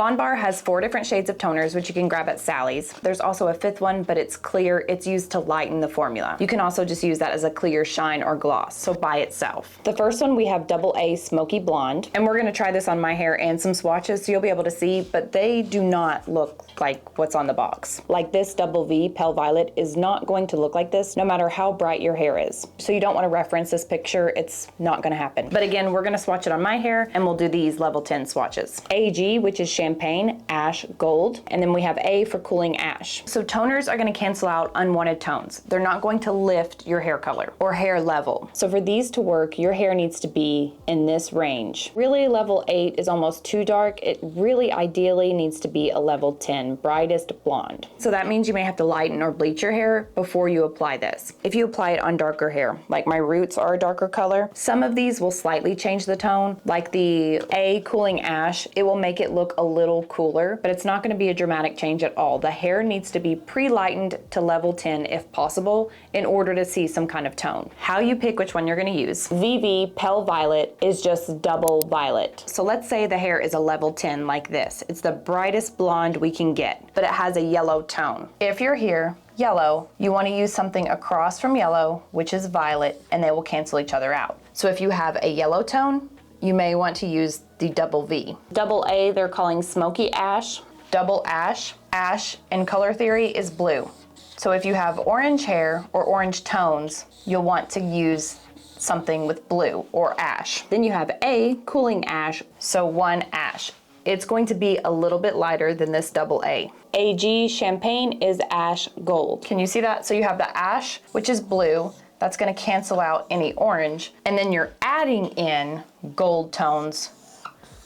BONDBAR has 4 different shades of toners, which you can grab at Sally's. There's also a 5th one, but it's clear. It's used to lighten the formula. You can also just use that as a clear shine or gloss, so by itself. The first one, we have AA Smoky Blonde, and we're gonna try this on my hair and some swatches so you'll be able to see, but they do not look like what's on the box. Like this Double V Pale Violet is not going to look like this no matter how bright your hair is. So you don't wanna reference this picture, it's not gonna happen. But again, we're gonna swatch it on my hair and we'll do these level 10 swatches. AG, which is Champagne Ash Gold, and then we have A for Cooling Ash. So toners are going to cancel out unwanted tones. They're not going to lift your hair color or hair level. So for these to work, your hair needs to be in this range. Really, level 8 is almost too dark. It really ideally needs to be a level 10, brightest blonde. So that means you may have to lighten or bleach your hair before you apply this. If you apply it on darker hair, like my roots are a darker color, some of these will slightly change the tone. Like the A Cooling Ash, it will make it look a little cooler, but it's not going to be a dramatic change at all. The hair needs to be pre-lightened to level 10 if possible in order to see some kind of tone. How you pick which one you're going to use. VV Pale Violet is just double violet. So let's say the hair is a level 10 like this. It's the brightest blonde we can get, but it has a yellow tone. If you're here, yellow, you want to use something across from yellow, which is violet, and they will cancel each other out. So if you have a yellow tone, you may want to use the Double V. Double A, they're calling Smoky Ash. Double Ash, ash in color theory is blue. So if you have orange hair or orange tones, you'll want to use something with blue or ash. Then you have A Cooling Ash, so 1 ash. It's going to be a little bit lighter than this Double A. AG Champagne is Ash Gold. Can you see that? So you have the ash, which is blue. That's going to cancel out any orange. And then you're adding in gold tones,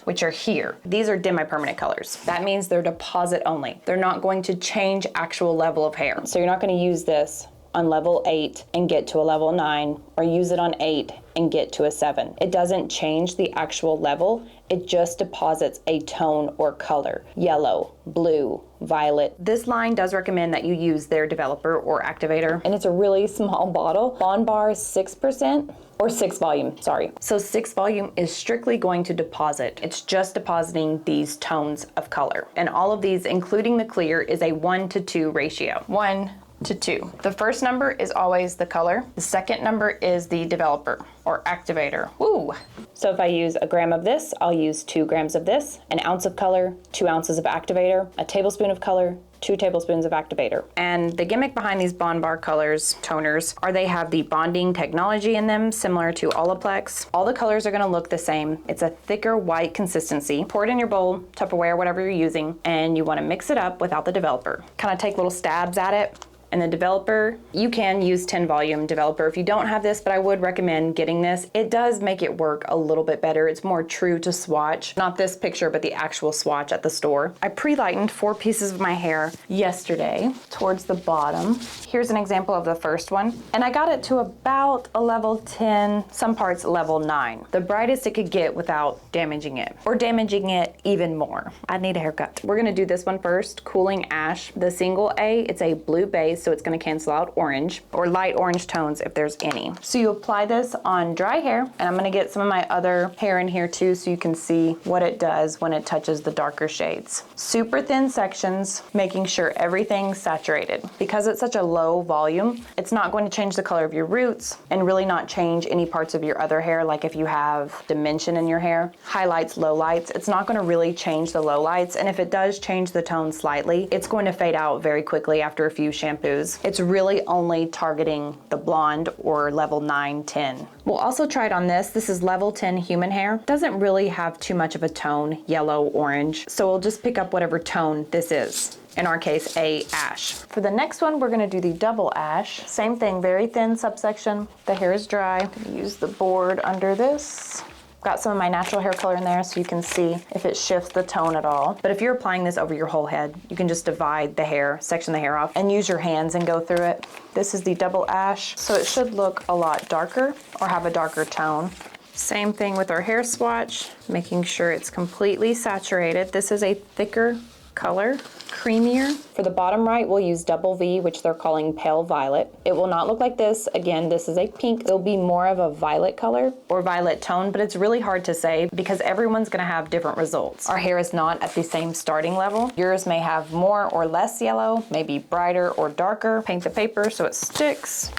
which are here. These are demi-permanent colors. That means they're deposit only. They're not going to change actual level of hair. So you're not going to use this on level 8 and get to a level 9, or use it on 8 and get to a 7. It doesn't change the actual level. It just deposits a tone or color. Yellow, blue, violet. This line does recommend that you use their developer or activator, and it's a really small bottle. BONDBAR 6%, or 6 volume, sorry. So 6 volume is strictly going to deposit. It's just depositing these tones of color. And all of these, including the clear, is a 1:2 ratio. 1 to 2. The first number is always the color. The second number is the developer or activator. Woo! So if I use a gram of this, I'll use 2 grams of this, an ounce of color, 2 ounces of activator, a tablespoon of color, 2 tablespoons of activator. And the gimmick behind these BONDBAR colors, toners, are they have the bonding technology in them, similar to Olaplex. All the colors are gonna look the same. It's a thicker white consistency. Pour it in your bowl, Tupperware, whatever you're using, and you wanna mix it up without the developer. Kind of take little stabs at it. And the developer, you can use 10 volume developer if you don't have this, but I would recommend getting this. It does make it work a little bit better. It's more true to swatch, not this picture, but the actual swatch at the store. I pre-lightened 4 pieces of my hair yesterday towards the bottom. Here's an example of the first one. And I got it to about a level 10, some parts level 9. The brightest it could get without damaging it, or damaging it even more. I need a haircut. We're gonna do this one first, Cooling Ash. The single A, it's a blue base, so it's going to cancel out orange or light orange tones if there's any. So you apply this on dry hair, and I'm going to get some of my other hair in here too so you can see what it does when it touches the darker shades. Super thin sections, making sure everything's saturated. Because it's such a low volume, it's not going to change the color of your roots and really not change any parts of your other hair, like if you have dimension in your hair, highlights, lowlights, it's not going to really change the lowlights, and if it does change the tone slightly, it's going to fade out very quickly after a few shampoos. It's really only targeting the blonde or level 9, 10. We'll also try it on this. This is level 10 human hair. Doesn't really have too much of a tone, yellow, orange. So we'll just pick up whatever tone this is. In our case, a ash. For the next one, we're gonna do the double ash. Same thing, very thin subsection. The hair is dry. I'm gonna use the board under this. Got some of my natural hair color in there so you can see if it shifts the tone at all. But if you're applying this over your whole head, you can just divide the hair, section the hair off, and use your hands and go through it. This is the double ash, so it should look a lot darker or have a darker tone. Same thing with our hair swatch, making sure it's completely saturated. This is a thicker color, creamier. For the bottom right, we'll use double V, which they're calling pale violet. It will not look like this. Again, this is a pink. It'll be more of a violet color or violet tone, but it's really hard to say because everyone's gonna have different results. Our hair is not at the same starting level. Yours may have more or less yellow, maybe brighter or darker. Paint the paper so it sticks.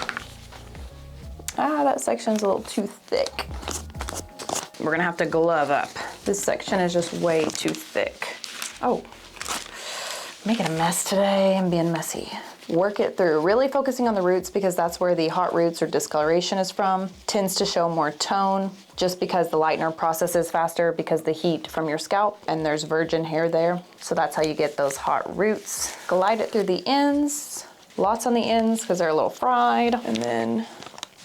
Ah, that section's a little too thick. We're gonna have to glove up. This section is just way too thick. Oh. Making a mess today. I'm being messy. Work it through, really focusing on the roots because that's where the hot roots or discoloration is from. Tends to show more tone just because the lightener processes faster because the heat from your scalp and there's virgin hair there. So that's how you get those hot roots. Glide it through the ends, lots on the ends because they're a little fried, and then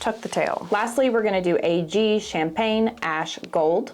tuck the tail. Lastly, we're gonna do AG Champagne Ash Gold.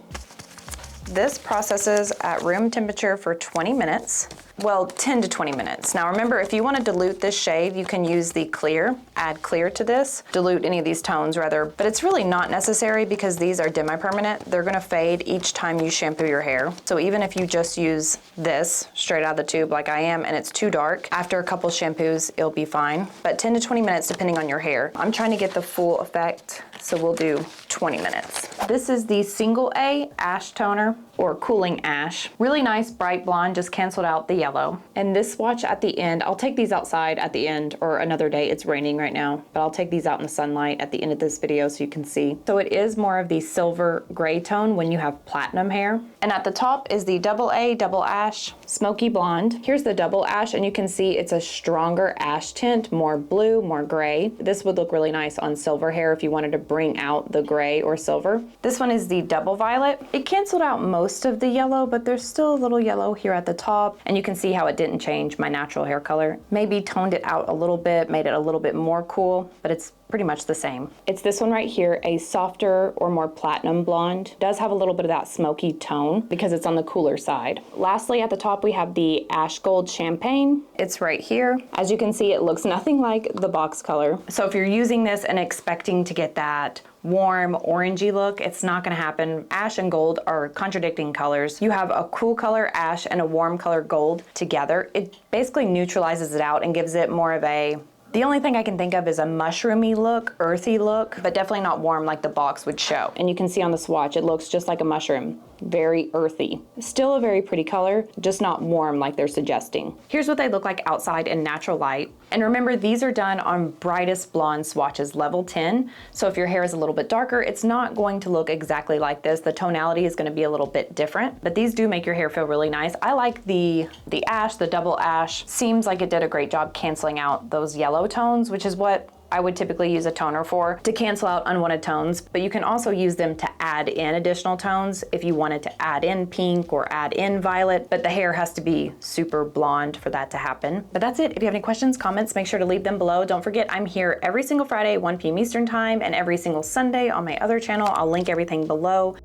This processes at room temperature for 20 minutes. Well, 10 to 20 minutes. Now remember, if you want to dilute this shade, you can use the clear, add clear to this, dilute any of these tones rather, but it's really not necessary because these are demi-permanent. They're gonna fade each time you shampoo your hair. So even if you just use this straight out of the tube like I am and it's too dark, after a couple shampoos, it'll be fine. But 10 to 20 minutes depending on your hair. I'm trying to get the full effect, so we'll do 20 minutes. This is the single A ash toner or cooling ash. Really nice bright blonde, just canceled out the yellow. And this swatch at the end, I'll take these outside at the end or another day. It's raining right now, but I'll take these out in the sunlight at the end of this video so you can see. So it is more of the silver gray tone when you have platinum hair. And at the top is the double A double ash smoky blonde. Here's the double ash and you can see it's a stronger ash tint, more blue, more gray. This would look really nice on silver hair if you wanted to bring out the gray or silver. This one is the double violet. It canceled out most of the yellow, but there's still a little yellow here at the top. And you can see how it didn't change my natural hair color. Maybe toned it out a little bit, made it a little bit more cool, but it's pretty much the same. It's this one right here, a softer or more platinum blonde. It does have a little bit of that smoky tone because it's on the cooler side. Lastly, at the top, we have the Ash Gold Champagne. It's right here. As you can see, it looks nothing like the box color. So if you're using this and expecting to get that warm orangey look, it's not gonna happen. Ash and gold are contradicting colors. You have a cool color ash and a warm color gold together. It basically neutralizes it out and gives it more of a, the only thing I can think of is a mushroomy look, earthy look, but definitely not warm like the box would show. And you can see on the swatch, it looks just like a mushroom. Very earthy. Still a very pretty color, just not warm like they're suggesting. Here's what they look like outside in natural light. And remember, these are done on brightest blonde swatches, level 10. So if your hair is a little bit darker, it's not going to look exactly like this. The tonality is gonna be a little bit different, but these do make your hair feel really nice. I like the ash, the double ash. Seems like it did a great job canceling out those yellow tones, which is what I would typically use a toner for, to cancel out unwanted tones, but you can also use them to add in additional tones if you wanted to add in pink or add in violet, but the hair has to be super blonde for that to happen. But that's it. If you have any questions, comments, make sure to leave them below. Don't forget, I'm here every single Friday, 1 p.m. Eastern time, and every single Sunday on my other channel. I'll link everything below.